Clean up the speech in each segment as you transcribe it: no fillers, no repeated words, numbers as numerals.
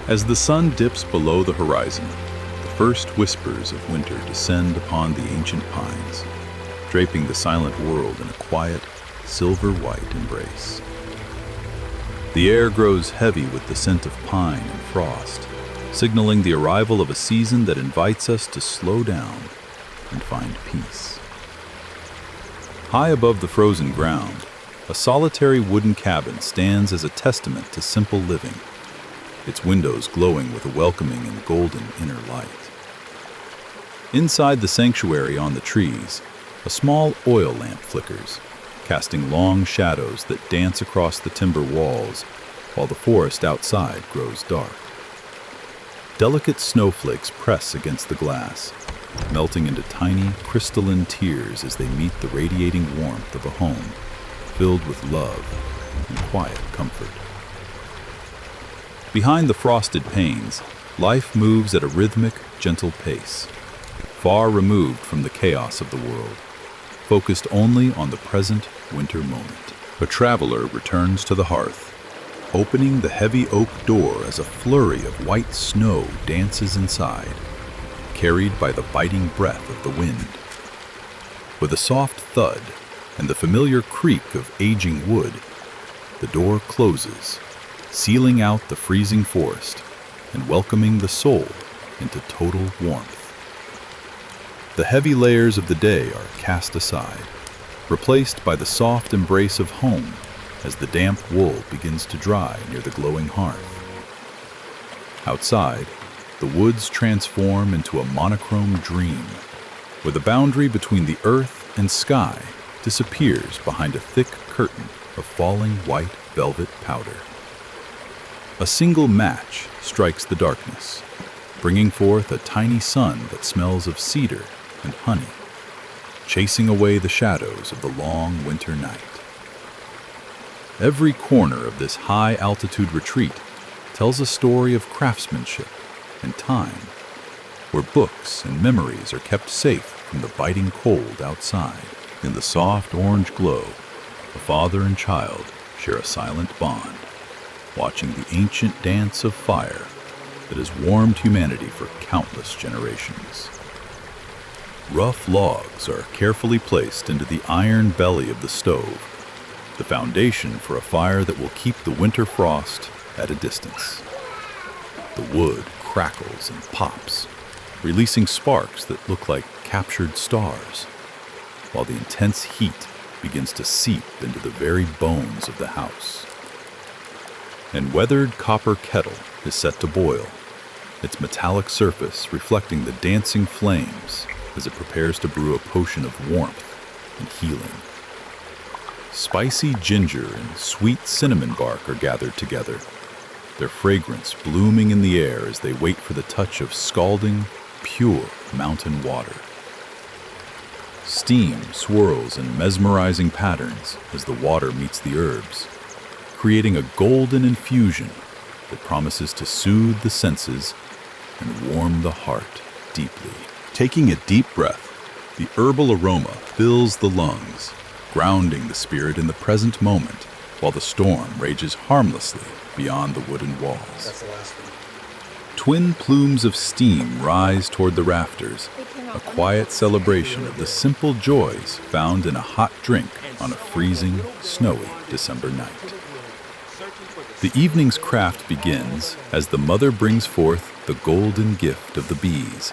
As the sun dips below the horizon, the first whispers of winter descend upon the ancient pines, draping the silent world in a quiet, silver-white embrace. The air grows heavy with the scent of pine and frost, signaling the arrival of a season that invites us to slow down and find peace. High above the frozen ground, a solitary wooden cabin stands as a testament to simple living, its windows glowing with a welcoming and golden inner light. Inside the sanctuary on the trees, a small oil lamp flickers, casting long shadows that dance across the timber walls while the forest outside grows dark. Delicate snowflakes press against the glass, melting into tiny, crystalline tears as they meet the radiating warmth of a home filled with love and quiet comfort. Behind the frosted panes, life moves at a rhythmic, gentle pace, far removed from the chaos of the world, focused only on the present winter moment. A traveler returns to the hearth, opening the heavy oak door as a flurry of white snow dances inside, carried by the biting breath of the wind. With a soft thud and the familiar creak of aging wood, the door closes, sealing out the freezing forest and welcoming the soul into total warmth. The heavy layers of the day are cast aside, replaced by the soft embrace of home as the damp wool begins to dry near the glowing hearth. Outside, the woods transform into a monochrome dream, where the boundary between the earth and sky disappears behind a thick curtain of falling white velvet powder. A single match strikes the darkness, bringing forth a tiny sun that smells of cedar and honey, chasing away the shadows of the long winter night. Every corner of this high-altitude retreat tells a story of craftsmanship and time, where books and memories are kept safe from the biting cold outside. In the soft orange glow, a father and child share a silent bond, watching the ancient dance of fire that has warmed humanity for countless generations. Rough logs are carefully placed into the iron belly of the stove, the foundation for a fire that will keep the winter frost at a distance. The wood crackles and pops, releasing sparks that look like captured stars, while the intense heat begins to seep into the very bones of the house. An weathered copper kettle is set to boil, its metallic surface reflecting the dancing flames as it prepares to brew a potion of warmth and healing. Spicy ginger and sweet cinnamon bark are gathered together, their fragrance blooming in the air as they wait for the touch of scalding, pure mountain water. Steam swirls in mesmerizing patterns as the water meets the herbs, creating a golden infusion that promises to soothe the senses and warm the heart deeply. Taking a deep breath, the herbal aroma fills the lungs, grounding the spirit in the present moment while the storm rages harmlessly beyond the wooden walls. That's the last one. Twin plumes of steam rise toward the rafters, a quiet celebration of the simple joys found in a hot drink on a freezing, snowy December night. The evening's craft begins as the mother brings forth the golden gift of the bees,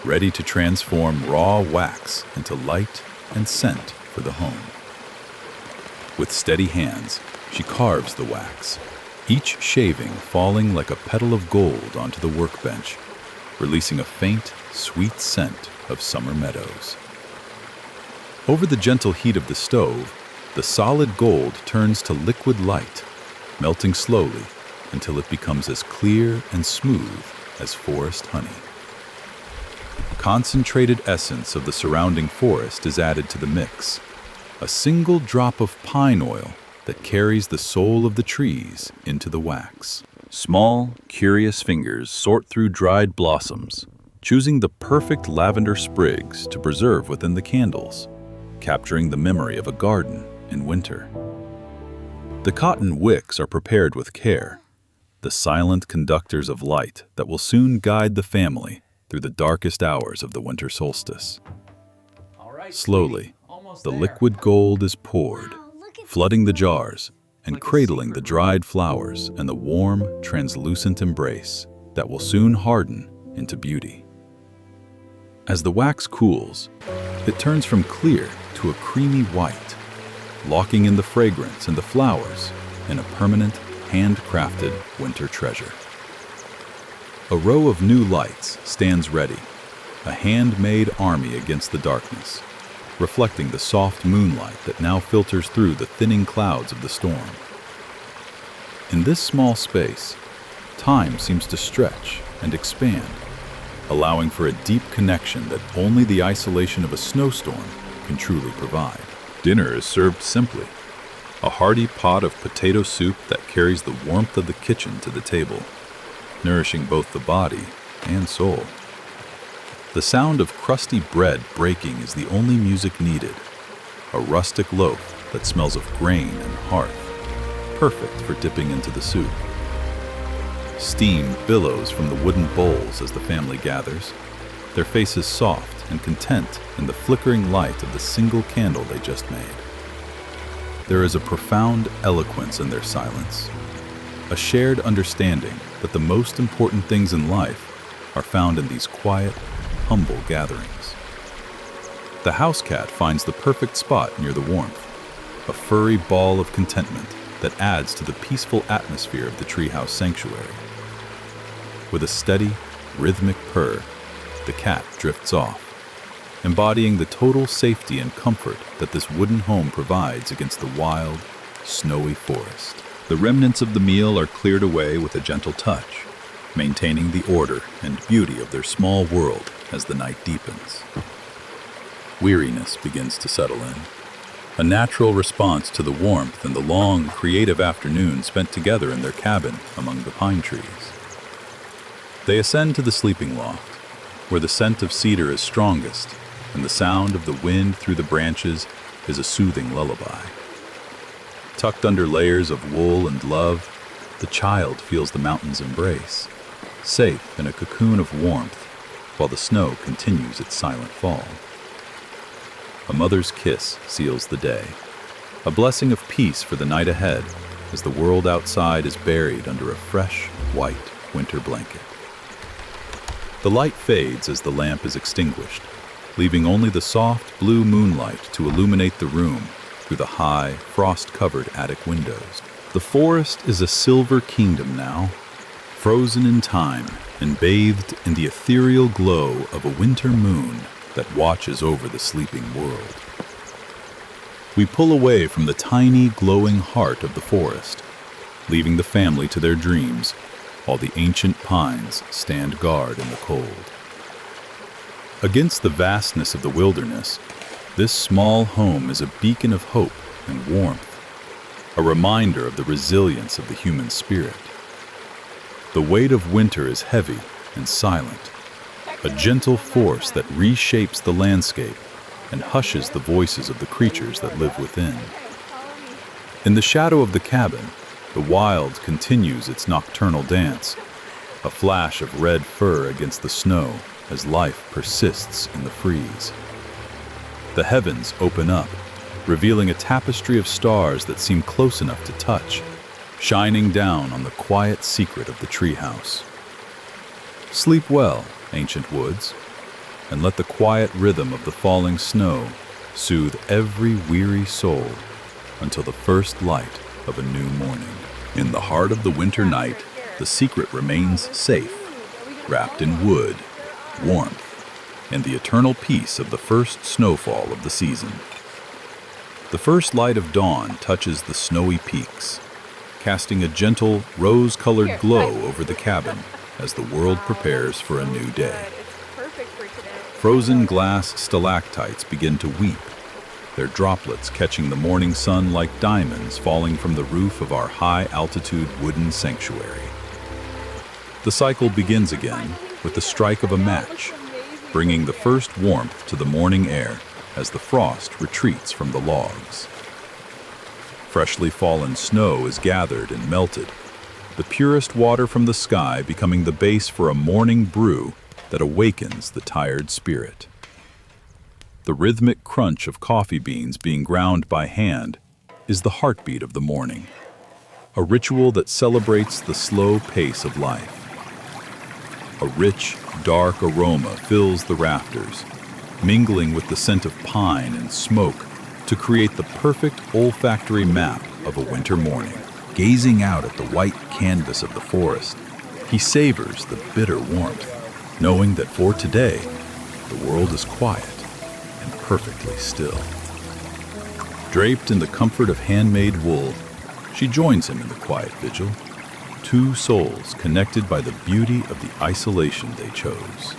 ready to transform raw wax into light and scent for the home. With steady hands, she carves the wax, each shaving falling like a petal of gold onto the workbench, releasing a faint, sweet scent of summer meadows. Over the gentle heat of the stove, the solid gold turns to liquid light, melting slowly until it becomes as clear and smooth as forest honey. Concentrated essence of the surrounding forest is added to the mix, a single drop of pine oil that carries the soul of the trees into the wax. Small, curious fingers sort through dried blossoms, choosing the perfect lavender sprigs to preserve within the candles, capturing the memory of a garden in winter. The cotton wicks are prepared with care, the silent conductors of light that will soon guide the family through the darkest hours of the winter solstice. Slowly, the liquid gold is poured, flooding the jars and cradling the dried flowers in the warm, translucent embrace that will soon harden into beauty. As the wax cools, it turns from clear to a creamy white, locking in the fragrance and the flowers in a permanent, handcrafted winter treasure. A row of new lights stands ready, a handmade army against the darkness, reflecting the soft moonlight that now filters through the thinning clouds of the storm. In this small space, time seems to stretch and expand, allowing for a deep connection that only the isolation of a snowstorm can truly provide. Dinner is served simply, a hearty pot of potato soup that carries the warmth of the kitchen to the table, nourishing both the body and soul. The sound of crusty bread breaking is the only music needed, a rustic loaf that smells of grain and hearth, perfect for dipping into the soup. Steam billows from the wooden bowls as the family gathers, their faces soft and content in the flickering light of the single candle they just made. There is a profound eloquence in their silence, a shared understanding that the most important things in life are found in these quiet, humble gatherings. The house cat finds the perfect spot near the warmth, a furry ball of contentment that adds to the peaceful atmosphere of the treehouse sanctuary. With a steady, rhythmic purr, the cat drifts off, embodying the total safety and comfort that this wooden home provides against the wild, snowy forest. The remnants of the meal are cleared away with a gentle touch, maintaining the order and beauty of their small world as the night deepens. Weariness begins to settle in, a natural response to the warmth and the long, creative afternoon spent together in their cabin among the pine trees. They ascend to the sleeping loft, where the scent of cedar is strongest and the sound of the wind through the branches is a soothing lullaby. Tucked under layers of wool and love, the child feels the mountain's embrace, safe in a cocoon of warmth while the snow continues its silent fall. A mother's kiss seals the day, a blessing of peace for the night ahead as the world outside is buried under a fresh, white winter blanket. The light fades as the lamp is extinguished, leaving only the soft blue moonlight to illuminate the room through the high, frost-covered attic windows. The forest is a silver kingdom now, frozen in time and bathed in the ethereal glow of a winter moon that watches over the sleeping world. We pull away from the tiny, glowing heart of the forest, leaving the family to their dreams while the ancient pines stand guard in the cold. Against the vastness of the wilderness, this small home is a beacon of hope and warmth, a reminder of the resilience of the human spirit. The weight of winter is heavy and silent, a gentle force that reshapes the landscape and hushes the voices of the creatures that live within. In the shadow of the cabin, the wild continues its nocturnal dance, a flash of red fur against the snow as life persists in the freeze. The heavens open up, revealing a tapestry of stars that seem close enough to touch, shining down on the quiet secret of the treehouse. Sleep well, ancient woods, and let the quiet rhythm of the falling snow soothe every weary soul until the first light of a new morning. In the heart of the winter night, the secret remains safe, wrapped in wood, warmth, and the eternal peace of the first snowfall of the season. The first light of dawn touches the snowy peaks, casting a gentle, rose-colored glow over the cabin as the world prepares for a new day. Frozen glass stalactites begin to weep, their droplets catching the morning sun like diamonds falling from the roof of our high-altitude wooden sanctuary. The cycle begins again with the strike of a match, bringing the first warmth to the morning air as the frost retreats from the logs. Freshly fallen snow is gathered and melted, the purest water from the sky becoming the base for a morning brew that awakens the tired spirit. The rhythmic crunch of coffee beans being ground by hand is the heartbeat of the morning, a ritual that celebrates the slow pace of life. A rich, dark aroma fills the rafters, mingling with the scent of pine and smoke to create the perfect olfactory map of a winter morning. Gazing out at the white canvas of the forest, he savors the bitter warmth, knowing that for today, the world is quiet and perfectly still. Draped in the comfort of handmade wool, she joins him in the quiet vigil, two souls connected by the beauty of the isolation they chose.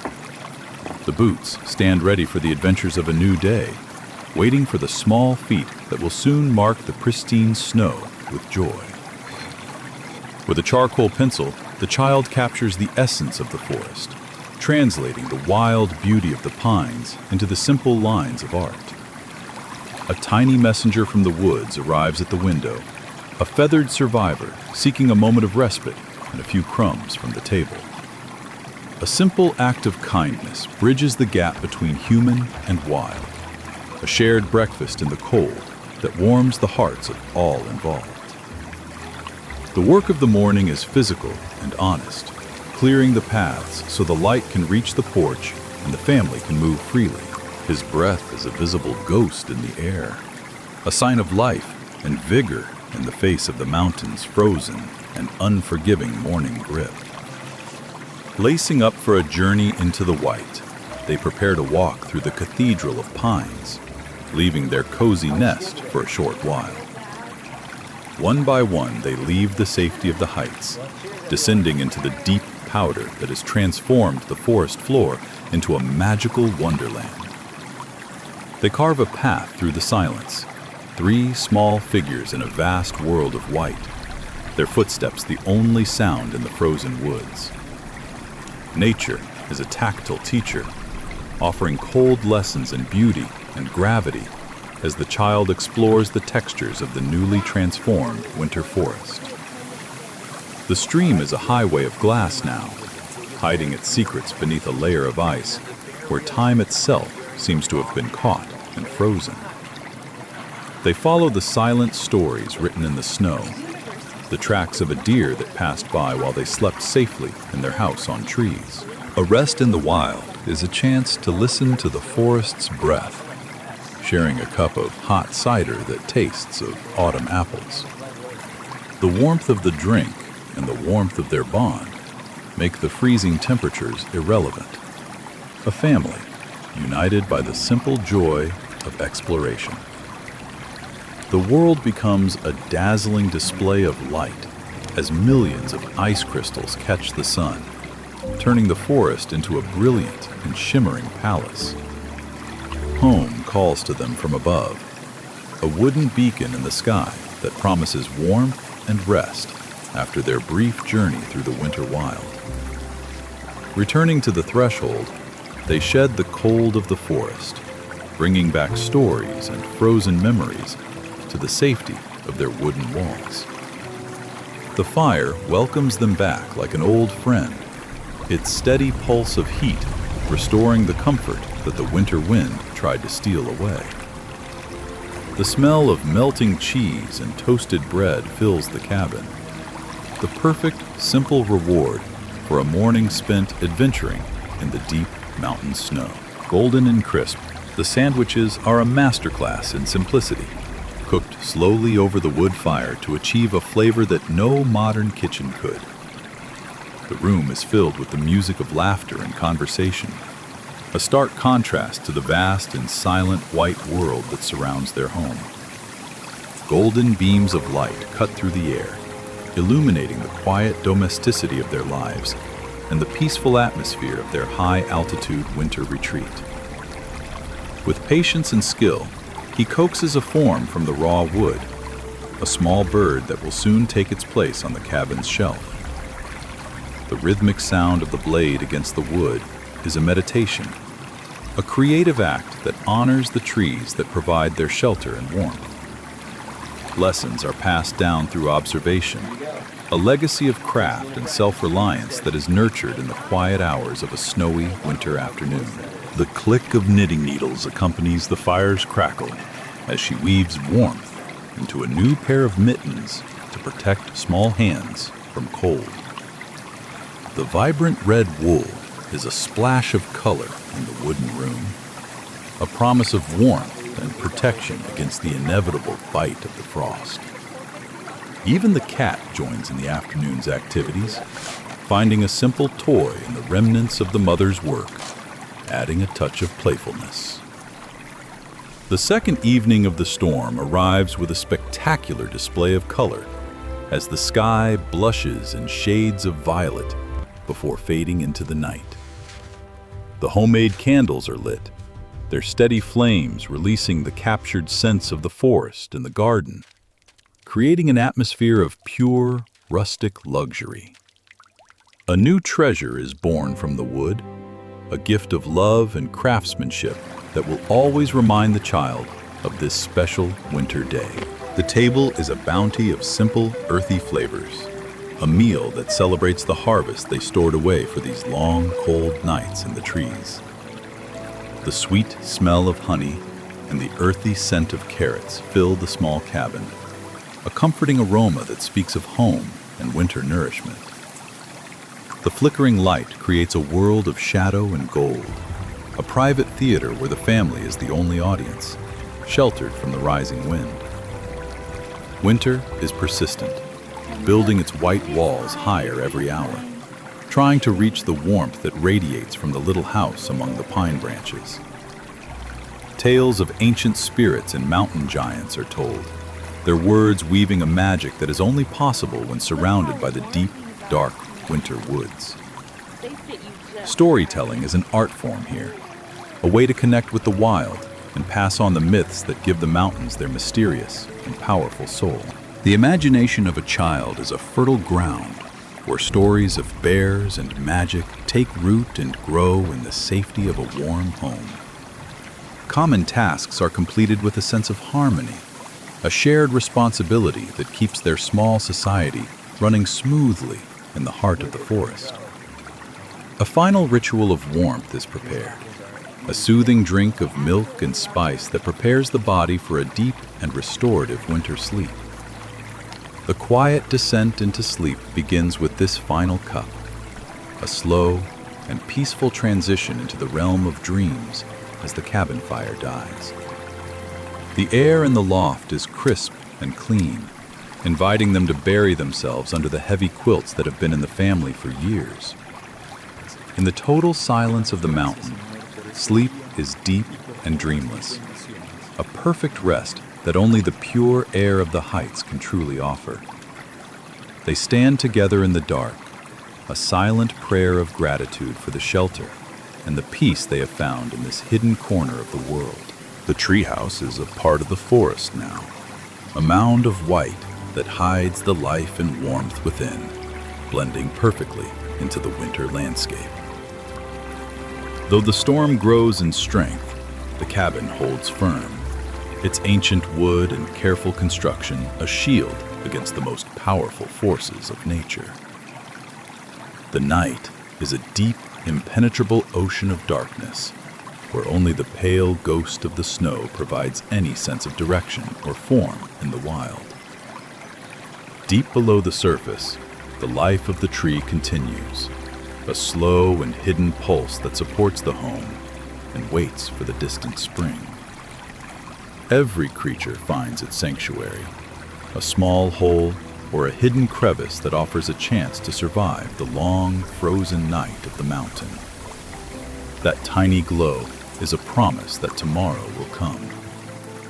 The boots stand ready for the adventures of a new day, waiting for the small feet that will soon mark the pristine snow with joy. With a charcoal pencil, the child captures the essence of the forest, translating the wild beauty of the pines into the simple lines of art. A tiny messenger from the woods arrives at the window, a feathered survivor seeking a moment of respite and a few crumbs from the table. A simple act of kindness bridges the gap between human and wild, a shared breakfast in the cold that warms the hearts of all involved. The work of the morning is physical and honest, clearing the paths so the light can reach the porch and the family can move freely. His breath is a visible ghost in the air, a sign of life and vigor in the face of the mountain's frozen and unforgiving morning grip. Lacing up for a journey into the white, they prepare to walk through the cathedral of pines, leaving their cozy nest for a short while. One by one, they leave the safety of the heights, descending into the deep powder that has transformed the forest floor into a magical wonderland. They carve a path through the silence, three small figures in a vast world of white, their footsteps the only sound in the frozen woods. Nature is a tactile teacher, offering cold lessons in beauty and gravity as the child explores the textures of the newly transformed winter forest. The stream is a highway of glass now, hiding its secrets beneath a layer of ice where time itself seems to have been caught and frozen. They follow the silent stories written in the snow, the tracks of a deer that passed by while they slept safely in their house on trees. A rest in the wild is a chance to listen to the forest's breath, sharing a cup of hot cider that tastes of autumn apples. The warmth of the drink and the warmth of their bond make the freezing temperatures irrelevant. A family united by the simple joy of exploration. The world becomes a dazzling display of light as millions of ice crystals catch the sun, turning the forest into a brilliant and shimmering palace. Home calls to them from above, a wooden beacon in the sky that promises warmth and rest after their brief journey through the winter wild. Returning to the threshold, they shed the cold of the forest, bringing back stories and frozen memories to the safety of their wooden walls. The fire welcomes them back like an old friend, its steady pulse of heat restoring the comfort that the winter wind tried to steal away. The smell of melting cheese and toasted bread fills the cabin, the perfect, simple reward for a morning spent adventuring in the deep mountain snow. Golden and crisp, the sandwiches are a masterclass in simplicity, cooked slowly over the wood fire to achieve a flavor that no modern kitchen could. The room is filled with the music of laughter and conversation, a stark contrast to the vast and silent white world that surrounds their home. Golden beams of light cut through the air, illuminating the quiet domesticity of their lives and the peaceful atmosphere of their high-altitude winter retreat. With patience and skill, he coaxes a form from the raw wood, a small bird that will soon take its place on the cabin's shelf. The rhythmic sound of the blade against the wood is a meditation, a creative act that honors the trees that provide their shelter and warmth. Lessons are passed down through observation, a legacy of craft and self-reliance that is nurtured in the quiet hours of a snowy winter afternoon. The click of knitting needles accompanies the fire's crackle as she weaves warmth into a new pair of mittens to protect small hands from cold. The vibrant red wool is a splash of color in the wooden room, a promise of warmth and protection against the inevitable bite of the frost. Even the cat joins in the afternoon's activities, finding a simple toy in the remnants of the mother's work, adding a touch of playfulness. The second evening of the storm arrives with a spectacular display of color as the sky blushes in shades of violet before fading into the night. The homemade candles are lit, their steady flames releasing the captured scents of the forest and the garden, creating an atmosphere of pure, rustic luxury. A new treasure is born from the wood, a gift of love and craftsmanship that will always remind the child of this special winter day. The table is a bounty of simple, earthy flavors, a meal that celebrates the harvest they stored away for these long, cold nights in the trees. The sweet smell of honey and the earthy scent of carrots fill the small cabin, a comforting aroma that speaks of home and winter nourishment. The flickering light creates a world of shadow and gold, a private theater where the family is the only audience, sheltered from the rising wind. Winter is persistent, building its white walls higher every hour, trying to reach the warmth that radiates from the little house among the pine branches. Tales of ancient spirits and mountain giants are told, their words weaving a magic that is only possible when surrounded by the deep, dark winter woods. Storytelling is an art form here, a way to connect with the wild and pass on the myths that give the mountains their mysterious and powerful soul. The imagination of a child is a fertile ground where stories of bears and magic take root and grow in the safety of a warm home. Common tasks are completed with a sense of harmony, a shared responsibility that keeps their small society running smoothly in the heart of the forest. A final ritual of warmth is prepared, a soothing drink of milk and spice that prepares the body for a deep and restorative winter sleep. The quiet descent into sleep begins with this final cup, a slow and peaceful transition into the realm of dreams as the cabin fire dies. The air in the loft is crisp and clean, inviting them to bury themselves under the heavy quilts that have been in the family for years. In the total silence of the mountain, sleep is deep and dreamless, a perfect rest that only the pure air of the heights can truly offer. They stand together in the dark, a silent prayer of gratitude for the shelter and the peace they have found in this hidden corner of the world. The treehouse is a part of the forest now, a mound of white that hides the life and warmth within, blending perfectly into the winter landscape. Though the storm grows in strength, the cabin holds firm, its ancient wood and careful construction a shield against the most powerful forces of nature. The night is a deep, impenetrable ocean of darkness, where only the pale ghost of the snow provides any sense of direction or form in the wild. Deep below the surface, the life of the tree continues, a slow and hidden pulse that supports the home and waits for the distant spring. Every creature finds its sanctuary, a small hole or a hidden crevice that offers a chance to survive the long, frozen night of the mountain. That tiny glow is a promise that tomorrow will come,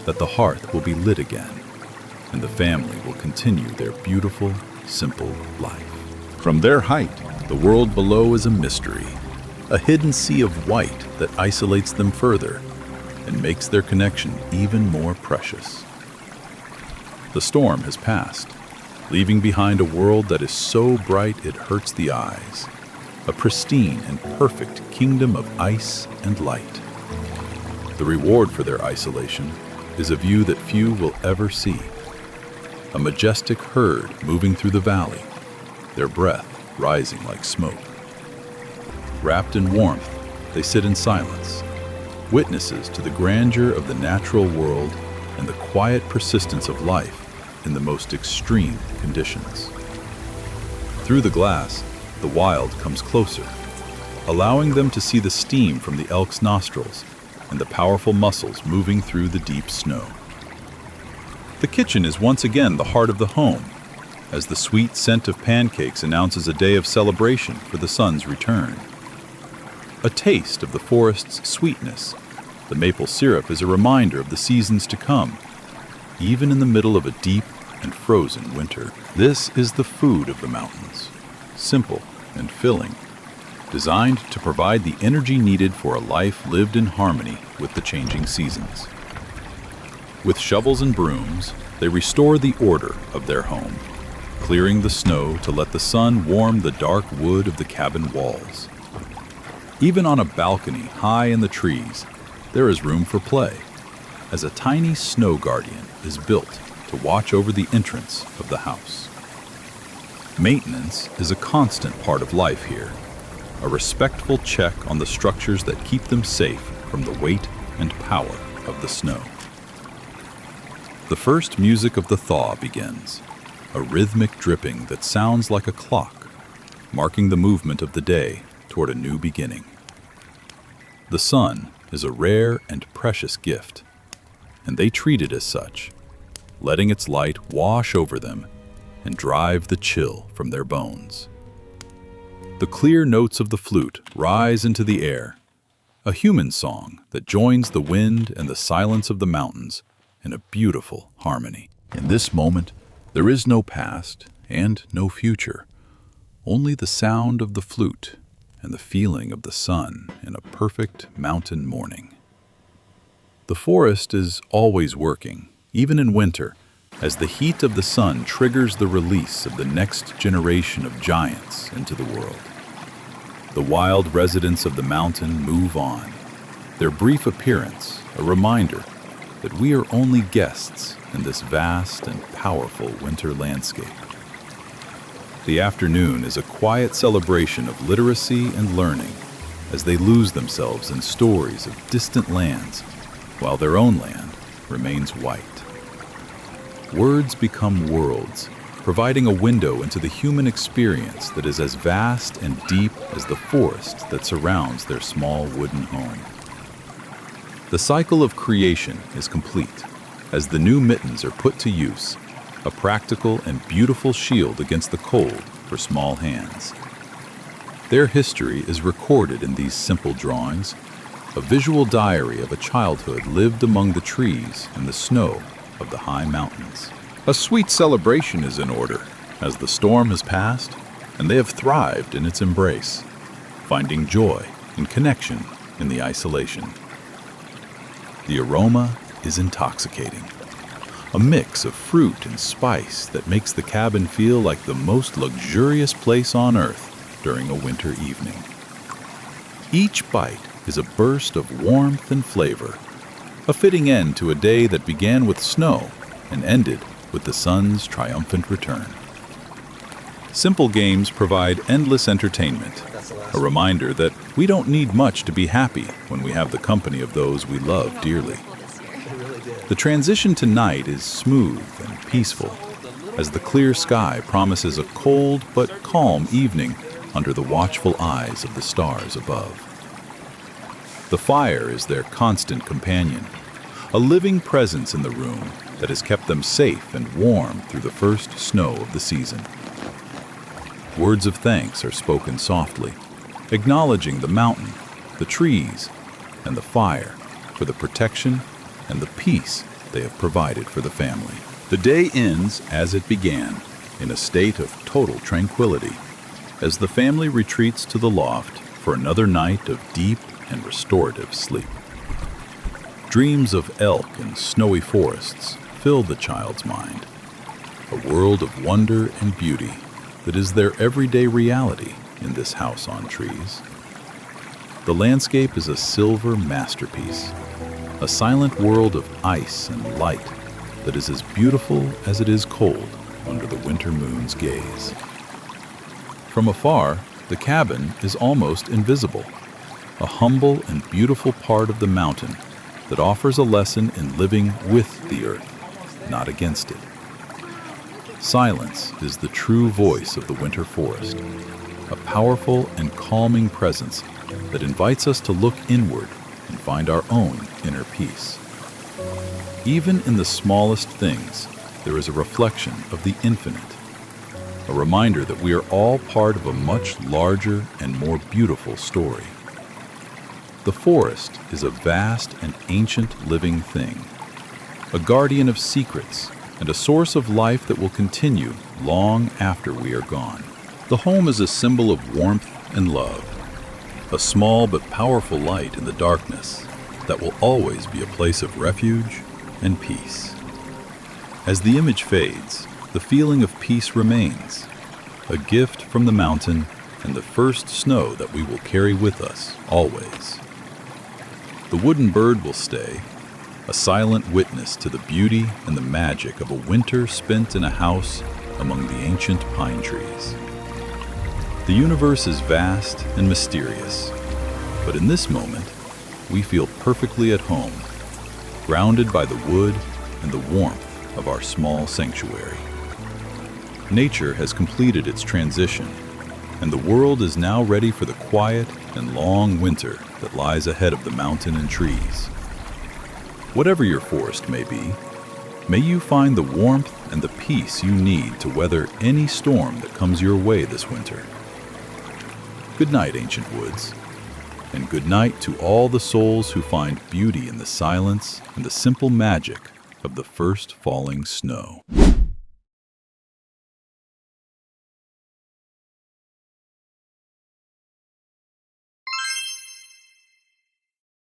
that the hearth will be lit again, and the family will continue their beautiful, simple life. From their height, the world below is a mystery, a hidden sea of white that isolates them further and makes their connection even more precious. The storm has passed, leaving behind a world that is so bright it hurts the eyes, a pristine and perfect kingdom of ice and light. The reward for their isolation is a view that few will ever see, a majestic herd moving through the valley, their breath rising like smoke. Wrapped in warmth, they sit in silence, witnesses to the grandeur of the natural world and the quiet persistence of life in the most extreme conditions. Through the glass, the wild comes closer, allowing them to see the steam from the elk's nostrils and the powerful muscles moving through the deep snow. The kitchen is once again the heart of the home, as the sweet scent of pancakes announces a day of celebration for the sun's return. A taste of the forest's sweetness, the maple syrup is a reminder of the seasons to come, even in the middle of a deep and frozen winter. This is the food of the mountains, simple and filling, designed to provide the energy needed for a life lived in harmony with the changing seasons. With shovels and brooms, they restore the order of their home, clearing the snow to let the sun warm the dark wood of the cabin walls. Even on a balcony high in the trees, there is room for play, as a tiny snow guardian is built to watch over the entrance of the house. Maintenance is a constant part of life here, a respectful check on the structures that keep them safe from the weight and power of the snow. The first music of the thaw begins, a rhythmic dripping that sounds like a clock, marking the movement of the day toward a new beginning. The sun is a rare and precious gift, and they treat it as such, letting its light wash over them and drive the chill from their bones. The clear notes of the flute rise into the air, a human song that joins the wind and the silence of the mountains in a beautiful harmony. In this moment, there is no past and no future, only the sound of the flute and the feeling of the sun in a perfect mountain morning. The forest is always working, even in winter, as the heat of the sun triggers the release of the next generation of giants into the world. The wild residents of the mountain move on, their brief appearance a reminder that we are only guests in this vast and powerful winter landscape. The afternoon is a quiet celebration of literacy and learning as they lose themselves in stories of distant lands while their own land remains white. Words become worlds, providing a window into the human experience that is as vast and deep as the forest that surrounds their small wooden home. The cycle of creation is complete as the new mittens are put to use, a practical and beautiful shield against the cold for small hands. Their history is recorded in these simple drawings, a visual diary of a childhood lived among the trees and the snow of the high mountains. A sweet celebration is in order as the storm has passed and they have thrived in its embrace, finding joy and connection in the isolation. The aroma is intoxicating, a mix of fruit and spice that makes the cabin feel like the most luxurious place on earth during a winter evening. Each bite is a burst of warmth and flavor, a fitting end to a day that began with snow and ended with the sun's triumphant return. Simple games provide endless entertainment, a reminder that we don't need much to be happy when we have the company of those we love dearly. The transition to night is smooth and peaceful, as the clear sky promises a cold but calm evening under the watchful eyes of the stars above. The fire is their constant companion, a living presence in the room that has kept them safe and warm through the first snow of the season. Words of thanks are spoken softly, acknowledging the mountain, the trees, and the fire for the protection and the peace they have provided for the family. The day ends as it began, in a state of total tranquility, as the family retreats to the loft for another night of deep and restorative sleep. Dreams of elk and snowy forests fill the child's mind, a world of wonder and beauty that is their everyday reality in this house on trees. The landscape is a silver masterpiece, a silent world of ice and light that is as beautiful as it is cold under the winter moon's gaze. From afar, the cabin is almost invisible, a humble and beautiful part of the mountain that offers a lesson in living with the earth, not against it. Silence is the true voice of the winter forest, a powerful and calming presence that invites us to look inward and find our own inner peace. Even in the smallest things, there is a reflection of the infinite, a reminder that we are all part of a much larger and more beautiful story. The forest is a vast and ancient living thing, a guardian of secrets and a source of life that will continue long after we are gone. The home is a symbol of warmth and love, a small but powerful light in the darkness that will always be a place of refuge and peace. As the image fades, the feeling of peace remains, a gift from the mountain and the first snow that we will carry with us always. The wooden bird will stay, a silent witness to the beauty and the magic of a winter spent in a house among the ancient pine trees. The universe is vast and mysterious, but in this moment, we feel perfectly at home, grounded by the wood and the warmth of our small sanctuary. Nature has completed its transition, and the world is now ready for the quiet and long winter that lies ahead of the mountain and trees. Whatever your forest may be, may you find the warmth and the peace you need to weather any storm that comes your way this winter. Good night, ancient woods, and good night to all the souls who find beauty in the silence and the simple magic of the first falling snow.